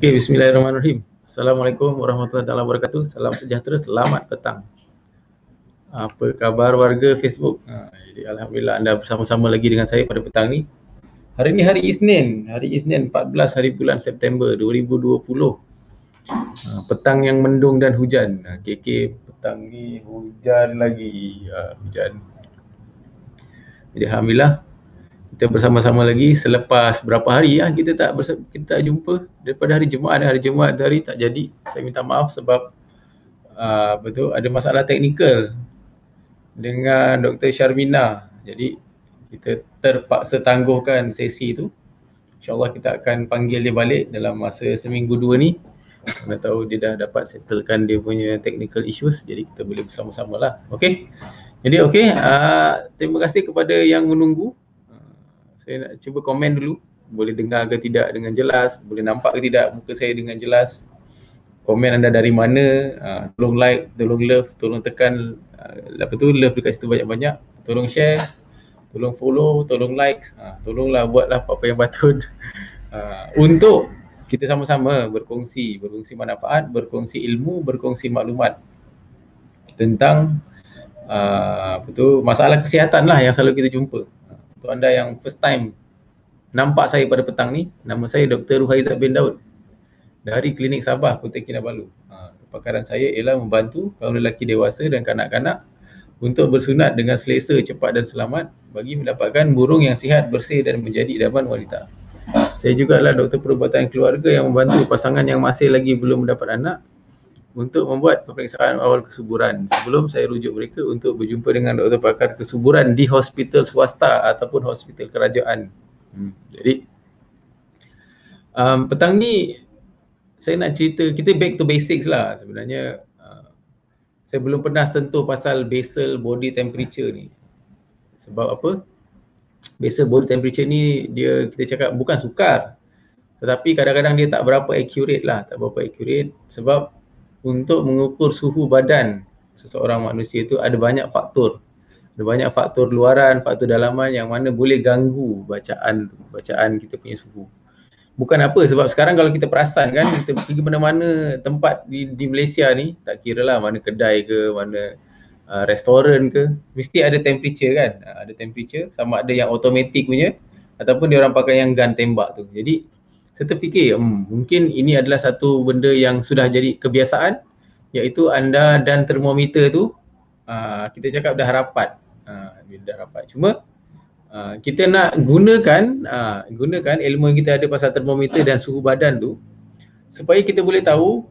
Okey, bismillahirrahmanirrahim. Assalamualaikum warahmatullahi wabarakatuh. Salam sejahtera, selamat petang. Apa khabar warga Facebook? Jadi alhamdulillah anda bersama-sama lagi dengan saya pada petang ni. Hari ni hari Isnin 14 hari bulan September 2020. Petang yang mendung dan hujan. KK petang ni hujan lagi. Hujan. Jadi alhamdulillah kita bersama-sama lagi selepas berapa hari kita tak jumpa daripada hari Jumaat. Hari Jumaat hari tak jadi. Saya minta maaf sebab ada masalah teknikal dengan Dr. Syarmina. Jadi kita terpaksa tangguhkan sesi tu. InsyaAllah kita akan panggil dia balik dalam masa seminggu dua ni. Anda tahu dia dah dapat settlekan dia punya technical issues. Jadi kita boleh bersama-sama lah. Okey. Jadi terima kasih kepada yang menunggu. Saya nak cuba komen dulu. Boleh dengar ke tidak dengan jelas, boleh nampak ke tidak muka saya dengan jelas. Komen anda dari mana, tolong like, tolong love, tolong tekan love dekat situ banyak-banyak. Tolong share, tolong follow, tolong like, tolonglah buatlah apa-apa yang patut. Untuk kita sama-sama berkongsi manfaat, berkongsi ilmu, berkongsi maklumat tentang masalah kesihatan lah yang selalu kita jumpa. Untuk anda yang first time nampak saya pada petang ni, nama saya Dr. Ruhaizat bin Daud dari Klinik Sabah, Kota Kinabalu. Kepakaran saya ialah membantu kaum lelaki dewasa dan kanak-kanak untuk bersunat dengan selesa, cepat dan selamat bagi mendapatkan burung yang sihat, bersih dan menjadi idaman wanita. Saya juga adalah doktor perubatan keluarga yang membantu pasangan yang masih lagi belum mendapat anak untuk membuat pemeriksaan awal kesuburan sebelum saya rujuk mereka untuk berjumpa dengan doktor pakar kesuburan di hospital swasta ataupun hospital kerajaan. Jadi petang ni saya nak cerita, kita back to basics lah sebenarnya. Saya belum pernah sentuh pasal basal body temperature ni. Sebab apa? Basal body temperature ni dia, kita cakap bukan sukar, tetapi kadang-kadang dia tak berapa accurate lah, sebab untuk mengukur suhu badan seseorang manusia itu ada banyak faktor. Ada banyak faktor luaran, faktor dalaman yang mana boleh ganggu bacaan kita punya suhu. Bukan apa, sebab sekarang kalau kita perasan kan, kita pergi mana-mana tempat di Malaysia ni, tak kira lah mana kedai ke, mana restoran ke, mesti ada temperature kan. Ada temperature, sama ada yang automatic punya ataupun dia orang pakai yang gun tembak tu. Jadi saya terfikir mungkin ini adalah satu benda yang sudah jadi kebiasaan, iaitu anda dan termometer tu kita cakap dah rapat. Cuma kita nak gunakan ilmu yang kita ada pasal termometer dan suhu badan tu supaya kita boleh tahu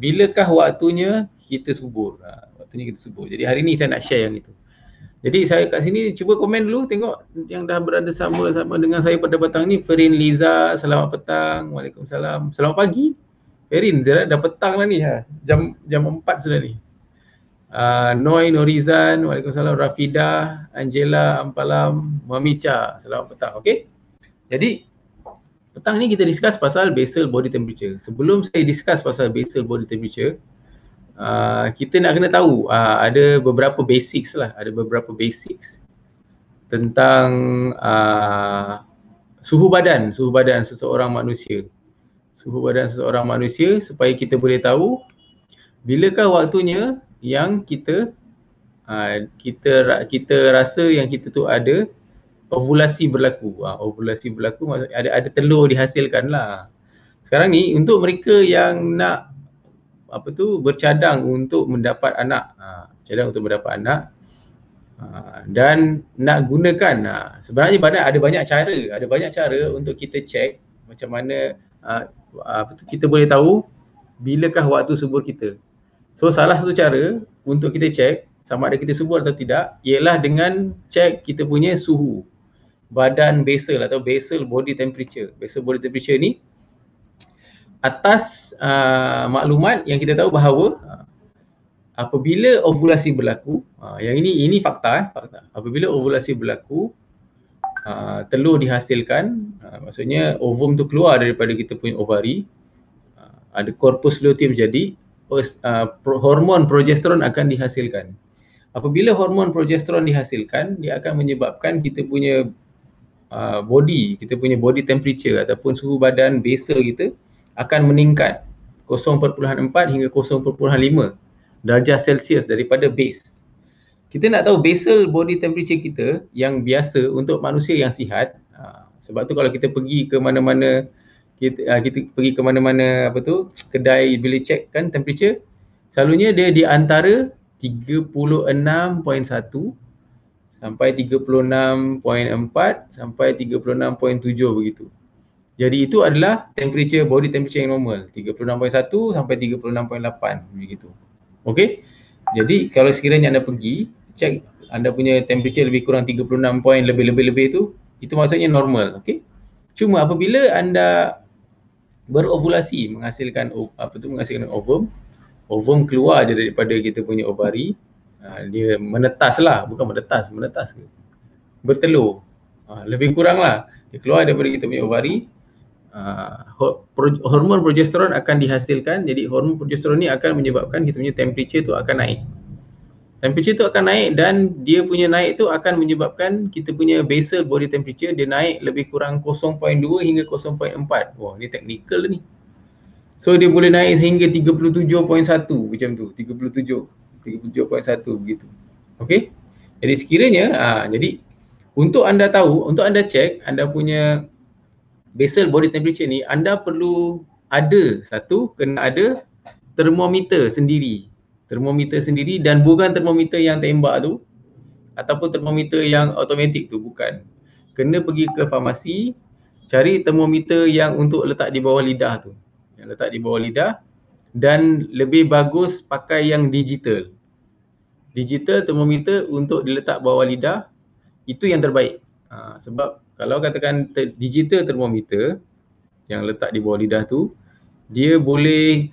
bilakah waktunya kita subur. Jadi hari ni saya nak share yang itu. Jadi saya kat sini cuba komen dulu, tengok yang dah berada sama dengan saya pada petang ni. Ferin Liza, selamat petang. Waalaikumsalam. Selamat pagi. Ferin, dah petang lah ni. Jam 4 sudah ni. Noi Norizan, waalaikumsalam. Rafidah, Angela, Ampalam, Mamicha, selamat petang. Okey. Jadi petang ni kita discuss pasal basal body temperature. Sebelum saya discuss pasal basal body temperature, kita nak kena tahu ada beberapa basics tentang suhu badan seseorang manusia. Suhu badan seseorang manusia supaya kita boleh tahu bilakah waktunya yang kita rasa yang kita tu ada ovulasi berlaku. Ovulasi berlaku maksudnya ada telur dihasilkan lah. Sekarang ni untuk mereka yang nak bercadang untuk mendapat anak, dan nak gunakan, sebenarnya ada banyak cara untuk kita check macam mana kita boleh tahu bilakah waktu subur kita. So salah satu cara untuk kita check sama ada kita subur atau tidak ialah dengan check kita punya suhu badan basal atau basal body temperature. Basal body temperature ni atas maklumat yang kita tahu bahawa apabila ovulasi berlaku, yang ini fakta. Apabila ovulasi berlaku, telur dihasilkan, maksudnya ovum tu keluar daripada kita punya ovari, ada corpus luteum jadi, hormon progesteron akan dihasilkan. Apabila hormon progesteron dihasilkan, dia akan menyebabkan kita punya body temperature ataupun suhu badan basal kita akan meningkat 0.4 hingga 0.5 darjah Celsius daripada base. Kita nak tahu basal body temperature kita yang biasa untuk manusia yang sihat. Sebab tu kalau kita pergi ke mana-mana, kita pergi ke mana-mana kedai bila check kan temperature, selalunya dia di antara 36.1 sampai 36.4 sampai 36.7 begitu. Jadi itu adalah temperature, body temperature yang normal, 36.1 sampai 36.8 begitu. Okey. Jadi kalau sekiranya anda pergi check anda punya temperature lebih kurang 36 point lebih tu, itu maksudnya normal, okey. Cuma apabila anda berovulasi menghasilkan menghasilkan ovum keluar je daripada kita punya ovari, dia menetas lah, bukan menetas ke? Bertelur. Lebih kurang lah. Dia keluar daripada kita punya ovari, hormon progesteron akan dihasilkan. Jadi hormon progesteron ni akan menyebabkan kita punya temperature tu akan naik. Temperature tu akan naik dan dia punya naik tu akan menyebabkan kita punya basal body temperature dia naik lebih kurang 0.2 hingga 0.4. Wah, ni teknikal ni. So dia boleh naik sehingga 37.1 macam tu, 37.1 begitu. Okey. Jadi sekiranya jadi untuk anda tahu, untuk anda check anda punya basal body temperature ni, anda perlu kena ada termometer sendiri. Termometer sendiri dan bukan termometer yang tembak tu ataupun termometer yang automatik tu, bukan. Kena pergi ke farmasi, cari termometer yang untuk letak di bawah lidah tu. Yang letak di bawah lidah, dan lebih bagus pakai yang digital. Digital termometer untuk diletak bawah lidah, itu yang terbaik. Sebab kalau katakan digital termometer yang letak di bawah lidah tu, dia boleh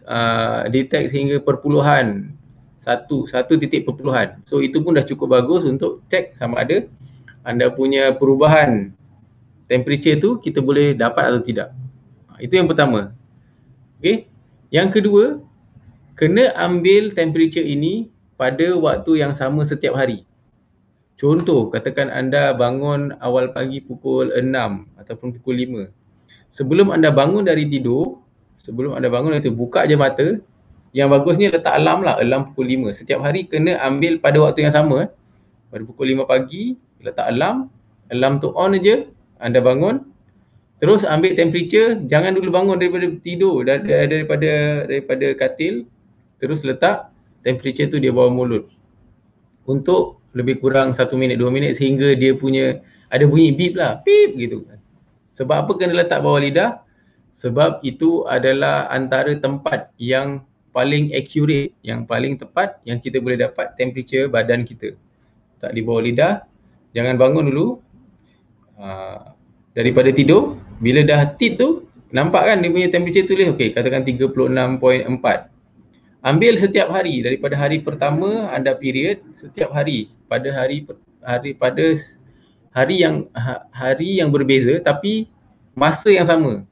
detect sehingga perpuluhan, satu titik perpuluhan. So itu pun dah cukup bagus untuk check sama ada anda punya perubahan temperature tu kita boleh dapat atau tidak. Itu yang pertama. Okey. Yang kedua, kena ambil temperature ini pada waktu yang sama setiap hari. Contoh, katakan anda bangun awal pagi pukul 6 ataupun pukul 5. Sebelum anda bangun dari tidur, buka je mata. Yang bagusnya letak alarm lah, alarm pukul 5. Setiap hari kena ambil pada waktu yang sama. Pada pukul 5 pagi, letak alarm. Alarm tu on je, anda bangun. Terus ambil temperature, jangan dulu bangun daripada tidur, daripada katil. Terus letak temperature tu di bawah mulut. Untuk lebih kurang 1 minit, 2 minit sehingga dia punya ada bunyi beep lah, beep gitu. Sebab apa kena letak bawah lidah? Sebab itu adalah antara tempat yang paling accurate, yang paling tepat yang kita boleh dapat temperature badan kita. Tak di bawah lidah, jangan bangun dulu daripada tidur. Bila dah tip tu, nampak kan dia punya temperature tulis, okey, katakan 36.4. Ambil setiap hari, daripada hari pertama anda period, setiap hari pada hari yang berbeza tapi masa yang sama.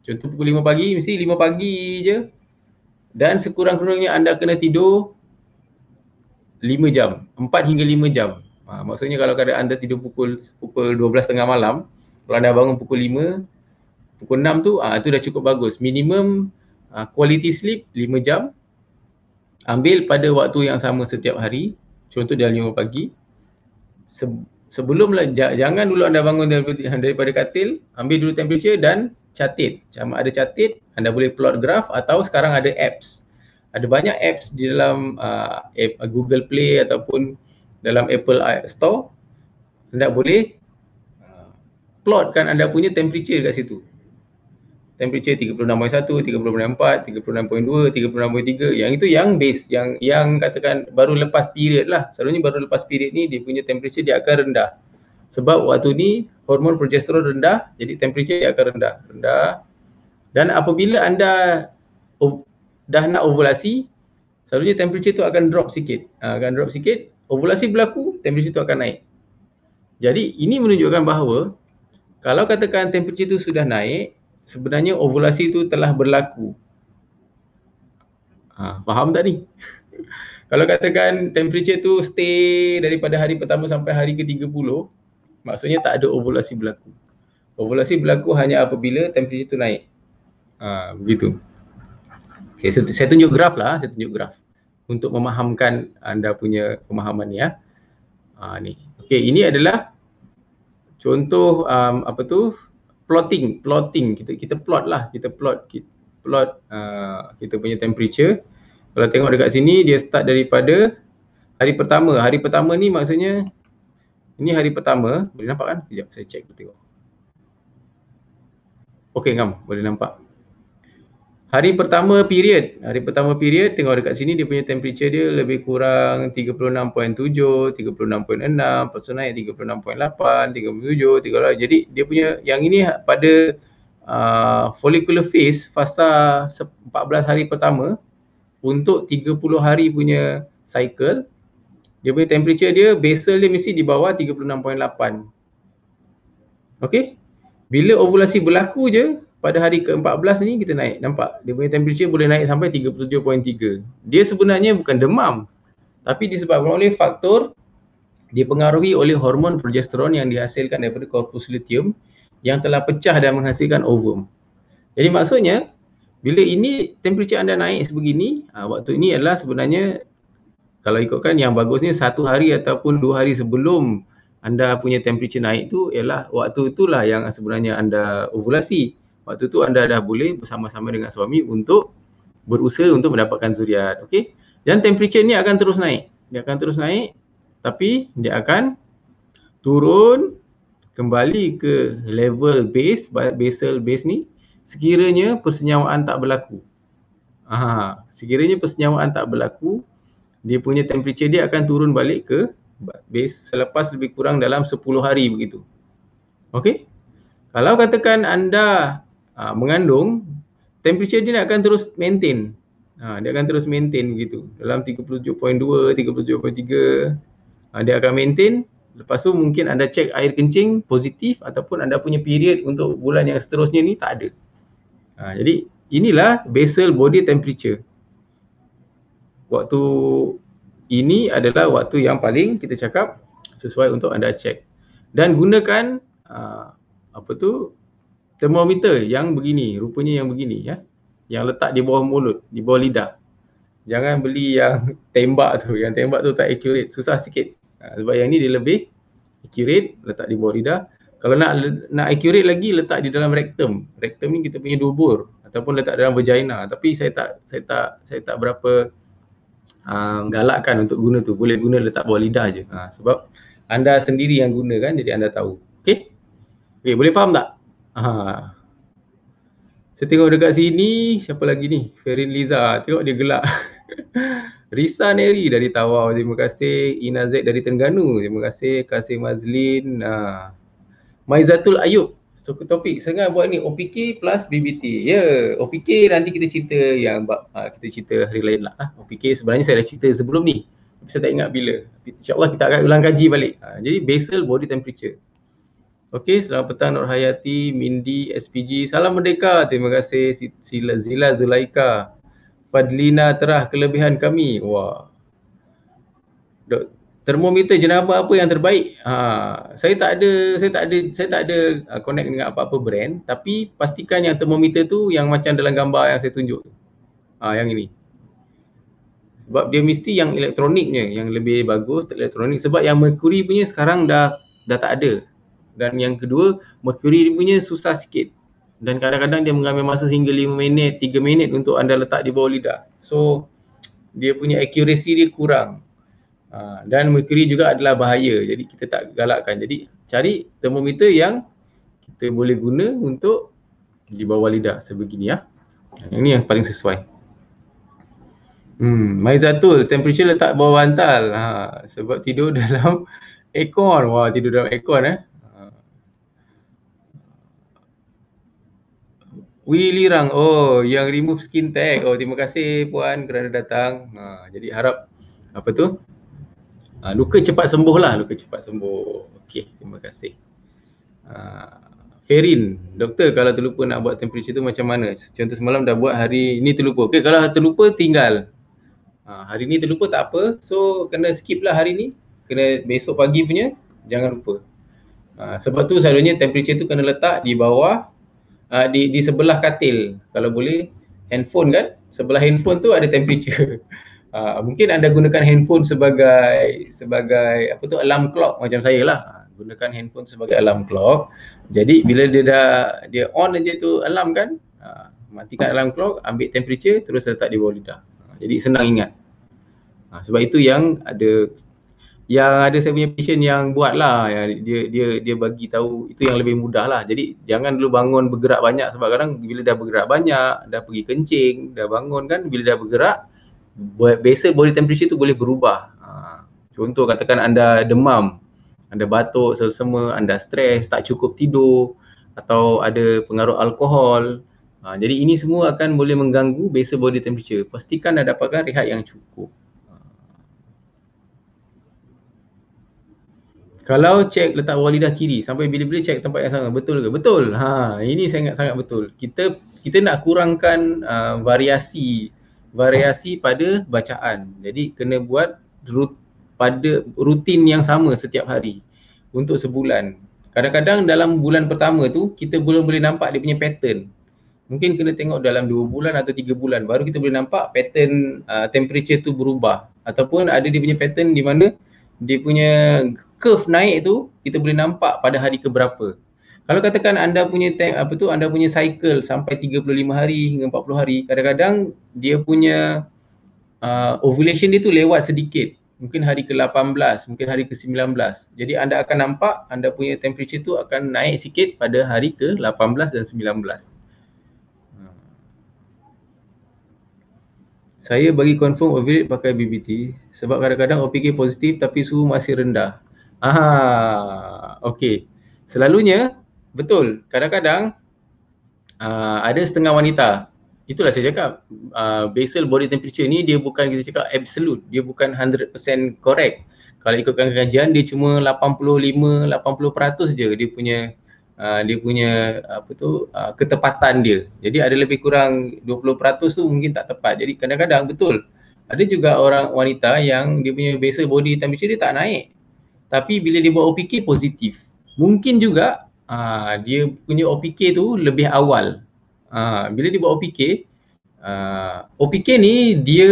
Contoh pukul 5 pagi, mesti 5 pagi je. Dan sekurang-kurangnya anda kena tidur 5 jam, 4 hingga 5 jam. Maksudnya kalau keadaan anda tidur pukul 12.30 malam, kalau anda bangun pukul 5, pukul 6 tu, itu dah cukup bagus. Minimum quality sleep 5 jam. Ambil pada waktu yang sama setiap hari. Contoh dia 5 pagi. Jangan dulu anda bangun daripada katil, ambil dulu temperature dan catit. Sama ada catit, anda boleh plot graph atau sekarang ada apps. Ada banyak apps di dalam Google Play ataupun dalam Apple Store. Anda boleh plotkan anda punya temperature kat situ. Temperature 36.1, 36.4, 36.2, 36.3. Yang itu yang base, yang katakan baru lepas period lah. Selalunya baru lepas period ni dia punya temperature dia akan rendah. Sebab waktu ni hormon progesteron rendah, jadi temperature dia akan rendah. Dan apabila anda dah nak ovulasi, selalunya temperature tu akan drop sikit. Ovulasi berlaku, temperature tu akan naik. Jadi ini menunjukkan bahawa kalau katakan temperature tu sudah naik, sebenarnya ovulasi tu telah berlaku. Faham tak ni? Kalau katakan temperature tu stay daripada hari pertama sampai hari ke-30, maksudnya tak ada ovulasi berlaku. Ovulasi berlaku hanya apabila temperature tu naik. Begitu. Okay, saya tunjuk graf lah, saya tunjuk graf untuk memahamkan anda punya pemahaman ni ya. Ni. Okay, ini adalah contoh plotting. Kita plot lah, kita plot kita punya temperature. Kalau tengok dekat sini dia start daripada hari pertama. Hari pertama ni maksudnya ini hari pertama, boleh nampak kan? Sekejap saya check tengok. Okey ngam, boleh nampak. Hari pertama period tengok dekat sini dia punya temperature dia lebih kurang 36.7, 36.6, lepas tu naik 36.8, 37, 38. Jadi dia punya yang ini pada follicular phase fasa 14 hari pertama untuk 30 hari punya cycle. Dia punya temperature dia basal dia mesti di bawah 36.8. Okey. Bila ovulasi berlaku je pada hari ke-14 ni kita naik. Nampak? Dia punya temperature boleh naik sampai 37.3. Dia sebenarnya bukan demam. Tapi disebabkan oleh faktor dipengaruhi oleh hormon progesteron yang dihasilkan daripada corpus luteum yang telah pecah dan menghasilkan ovum. Jadi maksudnya bila ini temperature anda naik sebegini, waktu ini adalah sebenarnya kalau ikutkan yang bagusnya 1 hari ataupun 2 hari sebelum anda punya temperature naik tu ialah waktu itulah yang sebenarnya anda ovulasi. Waktu tu anda dah boleh bersama-sama dengan suami untuk berusaha untuk mendapatkan zuriat. Okey. Dan temperature ni akan terus naik. Dia akan terus naik tapi dia akan turun kembali ke level basal base ni sekiranya persenyawaan tak berlaku. Sekiranya persenyawaan tak berlaku, dia punya temperature dia akan turun balik ke base selepas lebih kurang dalam 10 hari begitu. Okey? Kalau katakan anda mengandung, temperature dia akan terus maintain. Dia akan terus maintain begitu. Dalam 37.2, 37.3, dia akan maintain. Lepas tu mungkin anda cek air kencing positif ataupun anda punya period untuk bulan yang seterusnya ni tak ada. Jadi inilah basal body temperature. Waktu ini adalah waktu yang paling kita cakap sesuai untuk anda cek. Dan gunakan termometer yang begini, rupanya yang begini ya. Yang letak di bawah mulut, di bawah lidah. Jangan beli yang tembak tu, yang tembak tu tak accurate, susah sikit. Sebab yang ni dia lebih accurate, letak di bawah lidah. Kalau nak accurate lagi, letak di dalam rectum. Rectum ni kita punya dubur ataupun letak dalam vagina. Tapi saya tak berapa galakkan untuk guna tu. Boleh guna letak bawah lidah je. Sebab anda sendiri yang guna kan, jadi anda tahu. Okey? Okey, boleh faham tak? Saya tengok dekat sini, siapa lagi ni? Ferin Liza, tengok dia gelak. Risa Neri dari Tawau, terima kasih. Ina Z dari Terengganu, terima kasih. Kasih Mazlin. Maizatul Ayub, topik sengaja buat ni OPK plus BBT. Ya, OPK nanti kita cerita yang kita cerita hari lain lah. OPK sebenarnya saya dah cerita sebelum ni, tapi saya tak ingat bila. InsyaAllah kita akan ulang kaji balik. Jadi basal body temperature. Okey, selamat petang Nur Hayati, Mindy, SPG. Salam Merdeka. Terima kasih Zila Zulaika. Fadlina Terah, kelebihan kami. Wah. Termometer jenaba apa yang terbaik? Saya tak ada connect dengan apa-apa brand, tapi pastikan yang termometer tu yang macam dalam gambar yang saya tunjuk tu. Yang ini. Sebab dia mesti yang elektroniknya yang lebih bagus, elektronik. Sebab yang mercury punya sekarang dah tak ada. Dan yang kedua, mercury punya susah sikit. Dan kadang-kadang dia mengambil masa hingga 5 minit, 3 minit untuk anda letak di bawah lidah. So, dia punya accuracy dia kurang. Dan mercury juga adalah bahaya. Jadi kita tak galakkan. Jadi cari termometer yang kita boleh guna untuk di bawah lidah sebegini ya. Yang ni yang paling sesuai. Maizatul, temperature letak bawah bantal. Sebab tidur dalam aircon. Wah, tidur dalam aircon Lirang, yang remove skin tag. Terima kasih puan kerana datang. Jadi harap luka cepat sembuh lah, luka cepat sembuh. Okey, terima kasih. Ferin, doktor kalau terlupa nak buat temperature tu macam mana? Contoh semalam dah buat, hari ni terlupa. Okey, kalau terlupa tinggal. Hari ni terlupa tak apa, so kena skip lah hari ni. Kena besok pagi punya, jangan lupa. Sebab tu selalunya temperature tu kena letak di bawah di sebelah katil. Kalau boleh handphone kan, sebelah handphone tu ada temperature. Mungkin anda gunakan handphone sebagai apa tu, alarm clock macam saya lah. Gunakan handphone sebagai alarm clock. Jadi bila dia on aja tu alarm kan, matikan alarm clock, ambil temperature, terus letak di bawah lidah. Jadi senang ingat. Sebab itu yang ada saya punya patient yang buat lah, dia bagi tahu itu yang lebih mudah lah. Jadi jangan dulu bangun bergerak banyak, sebab kadang bila dah bergerak banyak, dah pergi kencing, dah bangun kan, bila dah bergerak, biasa body temperature tu boleh berubah. Contoh katakan anda demam, anda batuk semua, anda stres, tak cukup tidur, atau ada pengaruh alkohol. Jadi ini semua akan boleh mengganggu basal body temperature. Pastikan anda dapatkan rehat yang cukup. Kalau cek letak bawah lidah kiri, sampai bila-bila cek tempat yang sama, betul ke? Betul. Ini sangat-sangat betul. Kita nak kurangkan variasi pada bacaan. Jadi kena buat pada rutin yang sama setiap hari untuk sebulan. Kadang-kadang dalam bulan pertama tu kita belum boleh nampak dia punya pattern. Mungkin kena tengok dalam 2 bulan atau 3 bulan baru kita boleh nampak pattern temperature tu berubah, ataupun ada dia punya pattern di mana dia punya curve naik tu kita boleh nampak pada hari keberapa. Kalau katakan anda punya anda punya cycle sampai 35 hari hingga 40 hari, kadang-kadang dia punya ovulation dia tu lewat sedikit. Mungkin hari ke-18, mungkin hari ke-19. Jadi anda akan nampak anda punya temperature tu akan naik sikit pada hari ke-18 dan 19. Saya bagi confirm ovulate pakai BBT sebab kadang-kadang OPK positif tapi suhu masih rendah. Okey. Selalunya betul. Kadang-kadang ada setengah wanita. Itulah saya cakap, basal body temperature ni dia bukan kita cakap absolute, dia bukan 100% correct. Kalau ikutkan kajian dia cuma 85-80% je dia punya ketepatan dia. Jadi ada lebih kurang 20% tu mungkin tak tepat. Jadi kadang-kadang betul. Ada juga orang wanita yang dia punya basal body temperature dia tak naik. Tapi bila dia buat OPK positif. Mungkin juga dia punya OPK tu lebih awal. Bila dia buat OPK, OPK ni dia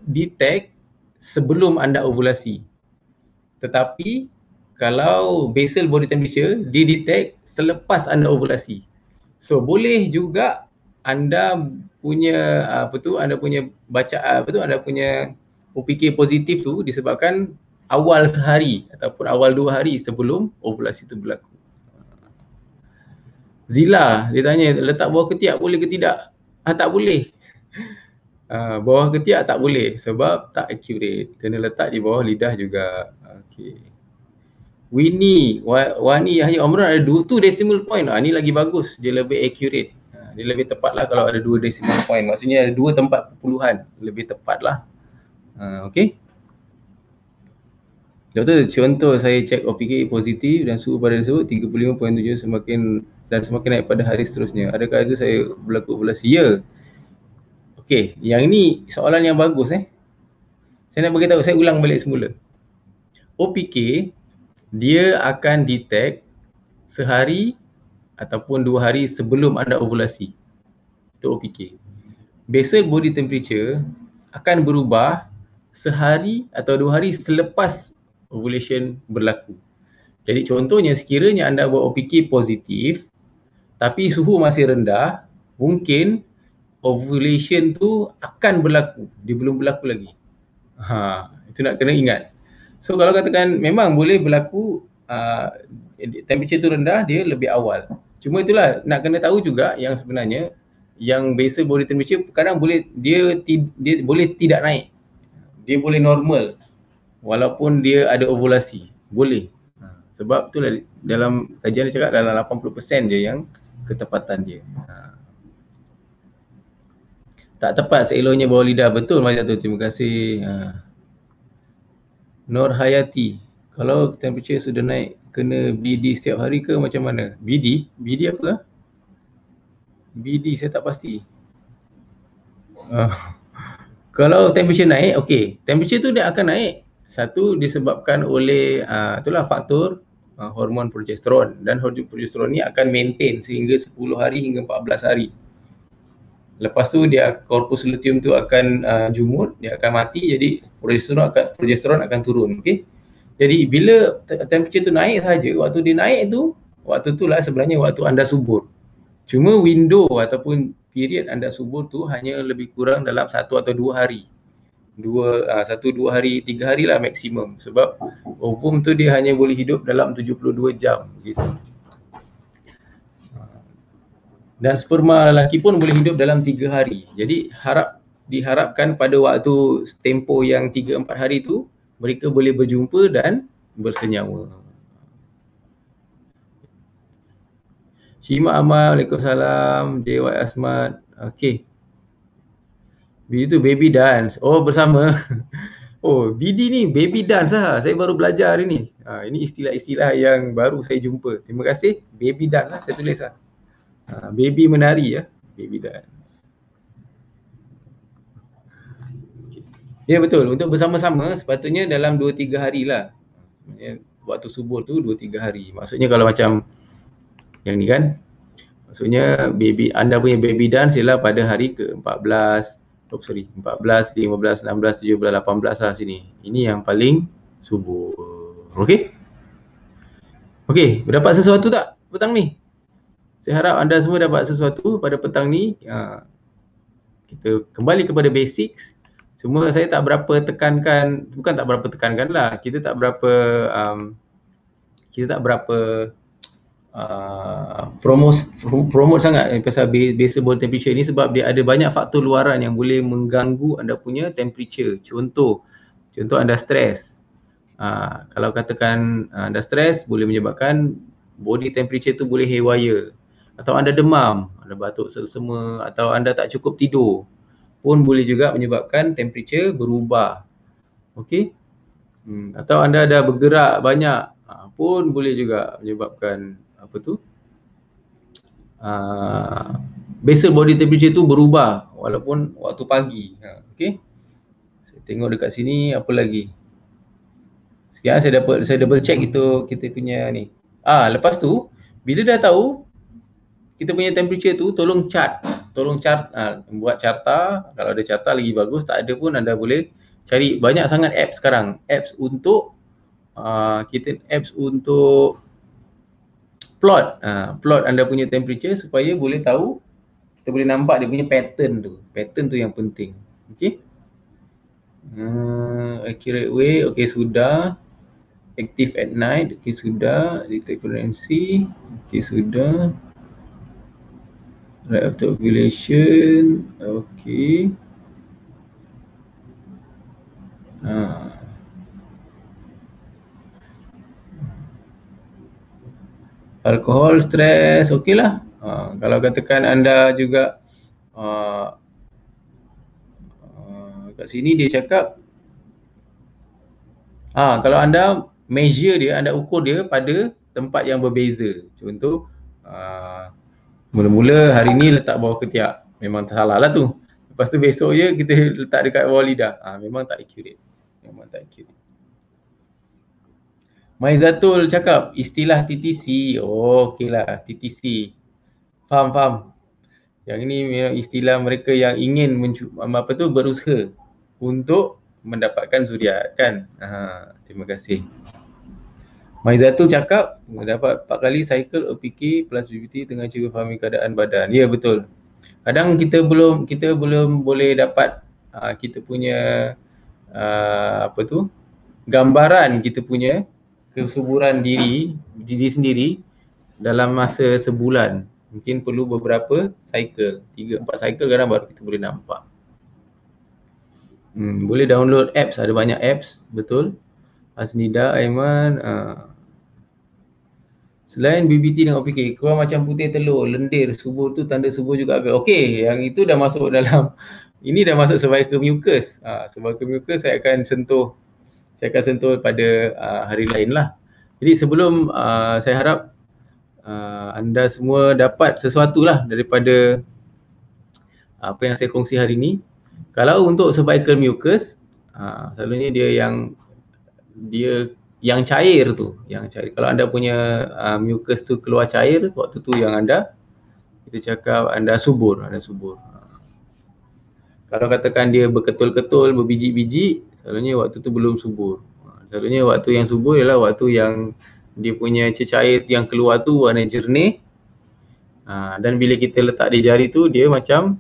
detect sebelum anda ovulasi. Tetapi kalau basal body temperature dia detect selepas anda ovulasi. So boleh juga anda punya anda punya anda punya OPK positif tu disebabkan awal sehari ataupun awal 2 hari sebelum ovulasi tu berlaku. Zila, dia tanya letak bawah ketiak boleh ke tidak? Tak boleh. Bawah ketiak tak boleh sebab tak accurate. Kena letak di bawah lidah juga. Okey. Winnie, Wani Yahya Omran ada 2 decimal point. Ni lagi bagus, dia lebih accurate. Dia lebih tepat lah kalau ada 2 decimal point. Maksudnya ada 2 tempat perpuluhan, lebih tepat lah. Okey. Doktor, contoh saya cek OPK positif dan suhu badan tersebut 35.7 semakin naik pada hari seterusnya. Adakah itu saya berlaku ovulasi? Ya. Okey, yang ini soalan yang bagus Saya nak beritahu, saya ulang balik semula. OPK dia akan detect sehari ataupun 2 hari sebelum anda ovulasi. Itu OPK. Basal body temperature akan berubah sehari atau 2 hari selepas ovulation berlaku. Jadi contohnya sekiranya anda buat OPK positif tapi suhu masih rendah, mungkin ovulation tu akan berlaku. Dia belum berlaku lagi. Itu nak kena ingat. So kalau katakan memang boleh berlaku temperature tu rendah, dia lebih awal. Cuma itulah nak kena tahu juga yang sebenarnya yang basal body temperature kadang boleh dia boleh tidak naik. Dia boleh normal walaupun dia ada ovulasi. Boleh. Sebab itulah dalam kajian dia cakap dalam 80% je yang ketepatan dia. Tak tepat seeloknya bawah lidah. Betul macam tu. Terima kasih. Nur Hayati, kalau temperature sudah naik, kena BD setiap hari ke macam mana? BD? BD apa? BD saya tak pasti. Kalau temperature naik, okey. Temperature tu dia akan naik. Satu disebabkan oleh itulah faktor hormon progesteron, dan hormon progesteron ni akan maintain sehingga 10 hari hingga 14 hari. Lepas tu dia korpus luteum tu akan jumut, dia akan mati, jadi progesteron akan turun. Okey. Jadi bila temperature tu naik saja, waktu dia naik tu, waktu tu lah sebenarnya waktu anda subur. Cuma window ataupun period anda subur tu hanya lebih kurang dalam 1 atau 2 hari. 2 hari, 3 hari lah maksimum, sebab ovum tu dia hanya boleh hidup dalam 72 jam gitu. Dan sperma lelaki pun boleh hidup dalam 3 hari. Jadi diharapkan pada waktu tempoh yang 3-4 hari tu mereka boleh berjumpa dan bersenyawa. Syima Amal, Waalaikumsalam. JY Asmat. Okey. Itu baby dance. Oh, bersama. Oh, BD ni baby dance lah. Saya baru belajar hari ni. Ini istilah-istilah yang baru saya jumpa. Terima kasih. Baby dance lah saya tulis lah. Baby menari ya. Baby dance. Okay. Ya betul. Untuk bersama-sama sepatutnya dalam 2-3 hari lah. Waktu subur tu 2-3 hari. Maksudnya kalau macam yang ni kan. Maksudnya anda punya baby dance ialah pada hari ke-14. 14, 15, 16, 17, 18 lah sini. Ini yang paling subur. Okey? Okey, dapat sesuatu tak petang ni? Saya harap anda semua dapat sesuatu pada petang ni. Kita kembali kepada basics. Semua saya tak berapa tekankan, bukan tak berapa tekankan lah. Kita tak berapa promote sangat pasal basal body temperature ni, sebab dia ada banyak faktor luaran yang boleh mengganggu anda punya temperature. Contoh anda stres. Kalau katakan anda stres, boleh menyebabkan body temperature tu boleh haywire. Atau anda demam, anda batuk semua, atau anda tak cukup tidur pun boleh juga menyebabkan temperature berubah. Okey. Atau anda dah bergerak banyak pun boleh juga menyebabkan basal body temperature tu berubah walaupun waktu pagi. Okey. Saya tengok dekat sini apa lagi. Sekarang saya double check itu kita punya ni. Lepas tu bila dah tahu kita punya temperature tu, tolong buat carta. Kalau ada carta lagi bagus, tak ada pun anda boleh cari banyak sangat apps sekarang. Apps untuk plot anda punya temperature supaya boleh tahu, kita boleh nampak dia punya pattern tu yang penting. Okey. Accurate way, okey sudah. Active at night, okey sudah. Detect frequency, okey sudah. Right after ovulation, okey. Alkohol, stres, okey lah. Kalau katakan anda juga kat sini dia cakap kalau anda measure dia, anda ukur dia pada tempat yang berbeza. Contoh mula-mula hari ni letak bawah ketiak, memang salah lah tu. Lepas tu besok je kita letak dekat bawah lidah, memang tak accurate. Maizatul cakap istilah TTC. Okey lah, TTC. Faham. Yang ini memang istilah mereka yang ingin berusaha untuk mendapatkan zuriat kan. Terima kasih. Maizatul cakap dapat 4 kali cycle OPK plus BBT dengan cara fahami keadaan badan. Ya betul. Kadang kita belum boleh dapat kita punya gambaran kita punya kesuburan diri sendiri dalam masa sebulan. Mungkin perlu beberapa cycle, 3-4 cycle kadang baru kita boleh nampak. Boleh download apps, ada banyak apps, betul. Asnida, Aiman. Selain BBT dan OPK, keluar macam putih telur, lendir, subur tu tanda subur juga ke? Okey, yang itu dah masuk dalam, ini dah masuk cervical mucus. Cervical mucus saya akan sentuh pada hari lain lah. Jadi sebelum saya harap anda semua dapat sesuatu lah daripada apa yang saya kongsi hari ni. Kalau untuk cervical mucus, selalunya dia yang cair tu, yang cair. Kalau anda punya mucus tu keluar cair, waktu tu yang anda, kita cakap anda subur, Kalau katakan dia berketul-ketul, berbiji-biji, selalunya waktu tu belum subur. Selalunya waktu yang subur ialah waktu yang dia punya cecair yang keluar tu warna jernih, dan bila kita letak di jari tu dia macam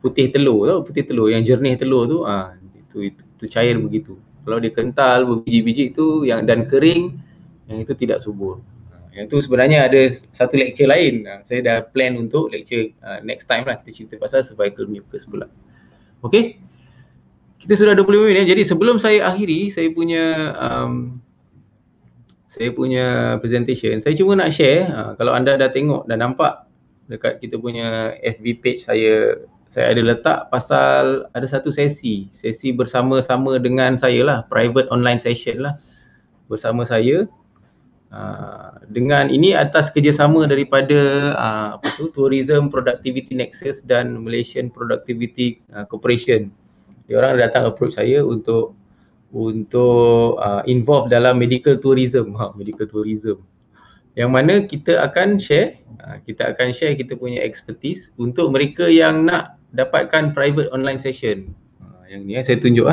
putih telur tau, putih telur yang jernih telur tu, itu cair begitu. Kalau dia kental, berbiji-biji tu yang dan kering, yang itu tidak subur. Yang tu sebenarnya ada satu lecture lain. Saya dah plan untuk lecture next time lah, kita cerita pasal cervical mucus pula. Okey. Kita sudah 25 minit. Jadi sebelum saya akhiri saya punya presentation, saya cuma nak share, kalau anda dah tengok dan nampak dekat kita punya FB page saya ada letak pasal ada satu sesi bersama-sama dengan saya lah, private online session lah bersama saya, dengan ini atas kerjasama daripada Tourism Productivity Nexus dan Malaysian Productivity Corporation. Diorang datang approach saya untuk involve dalam medical tourism, yang mana kita akan share kita punya expertise untuk mereka yang nak dapatkan private online session. Yang ni saya tunjuk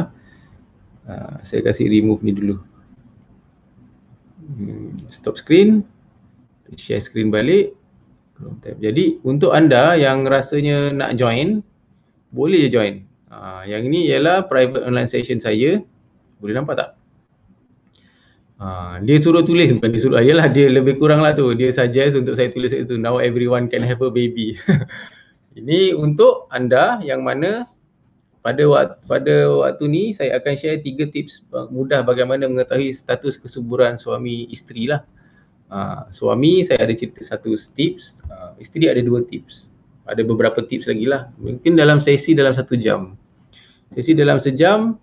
saya kasih remove ni dulu. Stop screen, share screen balik. Jadi untuk anda yang rasanya nak join, boleh je join. Yang ini ialah private online session saya. Boleh nampak tak? Dia suruh tulis, bukan dia suruh, ayalah dia lebih kurang lah tu. Dia suggest untuk saya tulis itu, now everyone can have a baby. Ini untuk anda yang mana pada waktu ni saya akan share 3 tips mudah bagaimana mengetahui status kesuburan suami isteri lah. Suami saya ada cerita 1 tips, isteri ada 2 tips. Ada beberapa tips lagi lah. Mungkin dalam sesi dalam 1 jam. Sesi dalam sejam,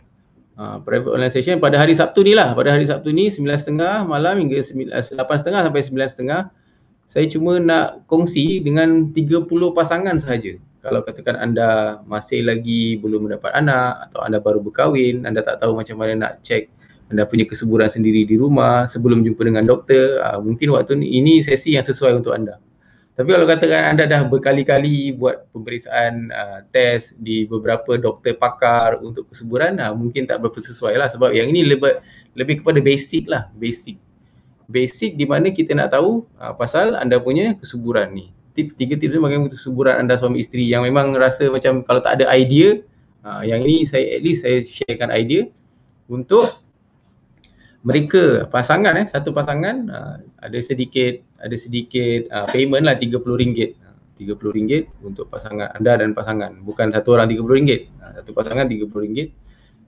private online session pada hari Sabtu ni lah. Pada hari Sabtu ni 9.30 malam hingga 8.30 sampai 9.30. Saya cuma nak kongsi dengan 30 pasangan sahaja. Kalau katakan anda masih lagi belum mendapat anak atau anda baru berkahwin, anda tak tahu macam mana nak cek anda punya kesuburan sendiri di rumah sebelum jumpa dengan doktor, mungkin waktu ini sesi yang sesuai untuk anda. Tapi kalau katakan anda dah berkali-kali buat pemeriksaan test di beberapa doktor pakar untuk kesuburan, mungkin tak berapa sesuai lah, sebab yang ini lebih kepada basic lah, basic di mana kita nak tahu pasal anda punya kesuburan ni. 3 tips ni bagaimana kesuburan anda suami isteri yang memang rasa macam kalau tak ada idea, yang ini at least saya sharekan idea untuk mereka pasangan, satu pasangan ada sedikit payment lah, RM30. RM30 untuk pasangan anda dan pasangan, bukan satu orang RM30, satu pasangan RM30.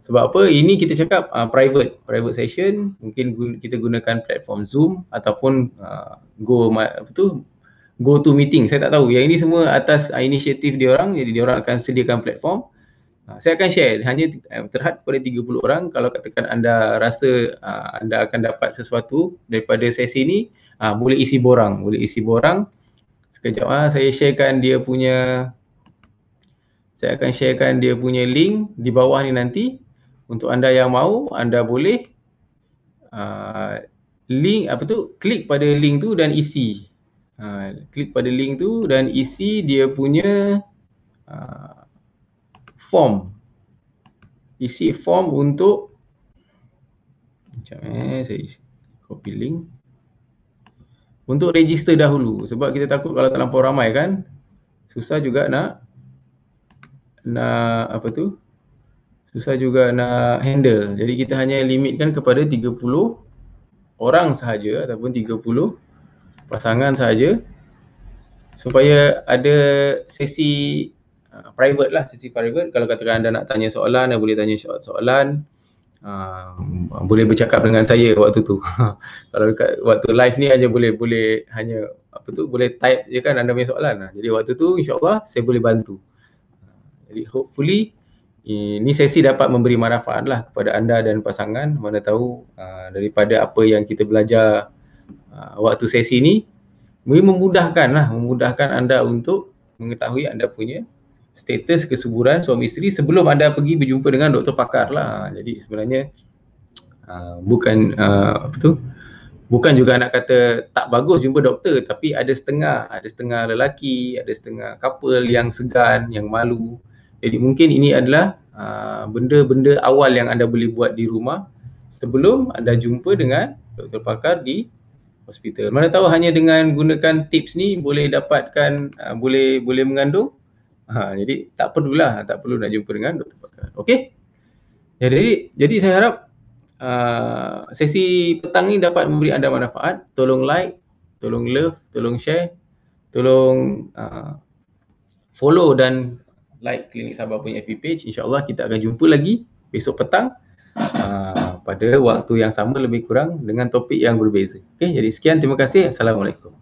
Sebab apa? Ini kita cakap private session, mungkin kita gunakan platform Zoom ataupun Go to meeting, saya tak tahu. Yang ini semua atas inisiatif diorang, jadi diorang akan sediakan platform. Saya akan share hanya terhad kepada 30 orang. Kalau katakan anda rasa anda akan dapat sesuatu daripada sesi ini, boleh isi borang. Sekejap saya akan sharekan dia punya link di bawah ni nanti. Untuk anda yang mahu, anda boleh klik pada link tu dan isi. Klik pada link tu dan isi dia punya form. Isi form untuk saya copy link untuk register dahulu, sebab kita takut kalau terlampau ramai kan susah juga nak handle. Jadi kita hanya limitkan kepada 30 orang sahaja ataupun 30 pasangan sahaja, supaya ada sesi private lah, Kalau katakan anda nak tanya soalan, anda boleh tanya soalan, boleh bercakap dengan saya waktu tu. Kalau waktu live ni hanya boleh type je kan anda punya soalan. Jadi waktu tu insyaAllah saya boleh bantu. Jadi hopefully ini sesi dapat memberi manfaat lah kepada anda dan pasangan. Mana tahu daripada apa yang kita belajar waktu sesi ni memudahkan anda untuk mengetahui anda punya status kesuburan suami isteri sebelum anda pergi berjumpa dengan doktor pakar lah. Jadi sebenarnya Bukan juga nak kata tak bagus jumpa doktor, tapi ada setengah lelaki, ada setengah couple yang segan, yang malu. Jadi mungkin ini adalah benda-benda awal yang anda boleh buat di rumah sebelum anda jumpa dengan doktor pakar di hospital. Mana tahu hanya dengan gunakan tips ni boleh dapatkan, boleh mengandung. Jadi tak perlu nak jumpa dengan doktor pakar. Okey? Jadi saya harap sesi petang ni dapat memberi anda manfaat. Tolong like, tolong love, tolong share, tolong follow dan like Klinik Sabah punya FB page. InsyaAllah kita akan jumpa lagi besok petang pada waktu yang sama lebih kurang dengan topik yang berbeza. Okay, jadi sekian, terima kasih. Assalamualaikum.